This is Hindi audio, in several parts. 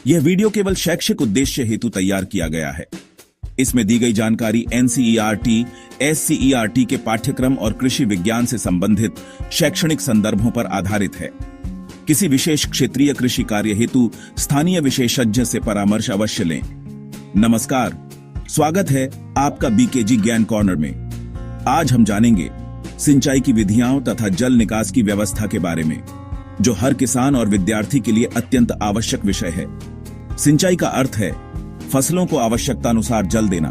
यह वीडियो केवल शैक्षिक उद्देश्य हेतु तैयार किया गया है। इसमें दी गई जानकारी एनसीईआरटी, एससीईआरटी के पाठ्यक्रम और कृषि विज्ञान से संबंधित शैक्षणिक संदर्भों पर आधारित है। किसी विशेष क्षेत्रीय कृषि कार्य हेतु स्थानीय विशेषज्ञ से परामर्श अवश्य लें। नमस्कार, स्वागत है आपका बीकेजी ज्ञान कॉर्नर में। आज हम जानेंगे सिंचाई की विधियां तथा जल निकास की व्यवस्था के बारे में, जो हर किसान और विद्यार्थी के लिए अत्यंत आवश्यक विषय है। सिंचाई का अर्थ है फसलों को आवश्यकतानुसार जल देना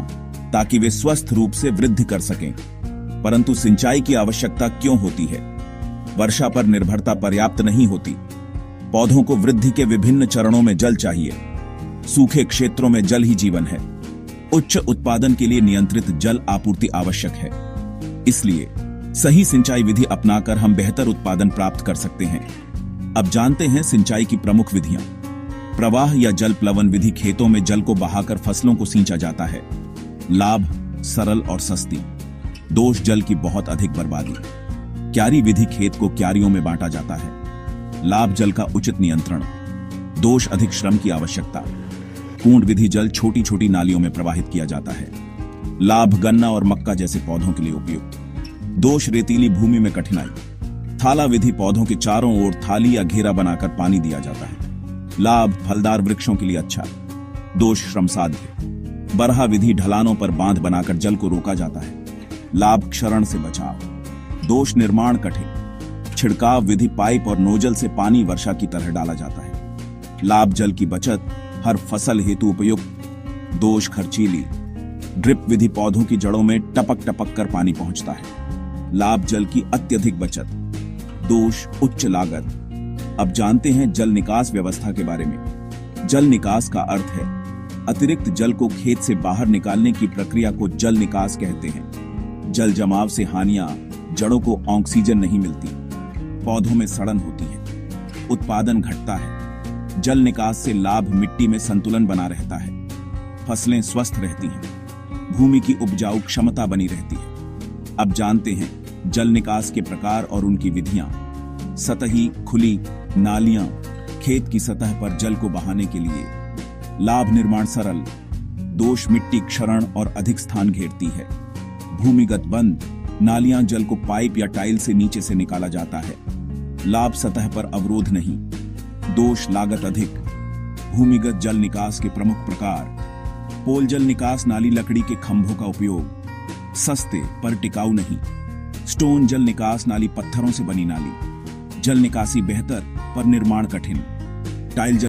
ताकि वे स्वस्थ रूप से वृद्धि कर सकें। परंतु सिंचाई की आवश्यकता क्यों होती है? वर्षा पर निर्भरता पर्याप्त नहीं होती। पौधों को वृद्धि के विभिन्न चरणों में जल चाहिए। सूखे क्षेत्रों में जल ही जीवन है। उच्च उत्पादन के लिए नियंत्रित जल आपूर्ति आवश्यक है। इसलिए सही सिंचाई विधि अपनाकर हम बेहतर उत्पादन प्राप्त कर सकते हैं। अब जानते हैं सिंचाई की प्रमुख विधियां। प्रवाह या जल प्लवन विधि खेतों में जल को बहाकर फसलों को सींचा जाता है। लाभ, सरल और सस्ती। दोष, जल की बहुत अधिक बर्बादी। क्यारी विधि, खेत को क्यारियों में बांटा जाता है। लाभ, जल का उचित नियंत्रण। दोष, अधिक श्रम की आवश्यकता। कूंड विधि, जल छोटी छोटी नालियों में प्रवाहित किया जाता है। लाभ, गन्ना और मक्का जैसे पौधों के लिए उपयुक्त। दोष, रेतीली भूमि में कठिनाई। थाला विधि, पौधों के चारों ओर थाली या घेरा बनाकर पानी दिया जाता है। लाभ, फलदार वृक्षों के लिए अच्छा। दोष, श्रमसाध्य। बरहा विधि, ढलानों पर बांध बनाकर जल को रोका जाता है। लाभ, क्षरण से बचाव। दोष, निर्माण कठिन। छिड़काव विधि, पाइप और नोजल से पानी वर्षा की तरह डाला जाता है। लाभ, जल की बचत, हर फसल हेतु उपयुक्त। दोष, खर्चीली। ड्रिप विधि, पौधों की जड़ों में टपक टपक कर पानी पहुंचता है। लाभ, जल की अत्यधिक बचत। दोष, उच्च लागत। अब जानते हैं जल निकास व्यवस्था के बारे में। जल निकास का अर्थ है अतिरिक्त जल को खेत से बाहर निकालने की प्रक्रिया को जल निकास कहते हैं। जल जमाव से हानियां, जड़ों को ऑक्सीजन नहीं मिलती, पौधों में सड़न होती है, उत्पादन घटता है। जल निकास से लाभ, मिट्टी में संतुलन बना रहता है, फसलें स्वस्थ रहती हैं, भूमि की उपजाऊ क्षमता बनी रहती है। अब जानते हैं जल निकास के प्रकार और उनकी विधियां। सतही, खुली नालियां, खेत की सतह पर जल को बहाने के लिए। लाभ, निर्माण सरल। दोष, मिट्टी क्षरण और अधिक स्थान घेरती है। भूमिगत बंद, नालियां, जल को पाइप या टाइल से नीचे से निकाला जाता है। लाभ, सतह पर अवरोध नहीं। दोष, लागत अधिक। भूमिगत जल निकास के प्रमुख प्रकार। पोल जल निकास, नाली लकड़ी के खंभों का उपयोग, सस्ते पर टिकाऊ नहीं। स्टोन जल निकास, नाली पत्थरों से बनी नाली, जल निकासी बेहतर पर निर्माण कठिन। टाइल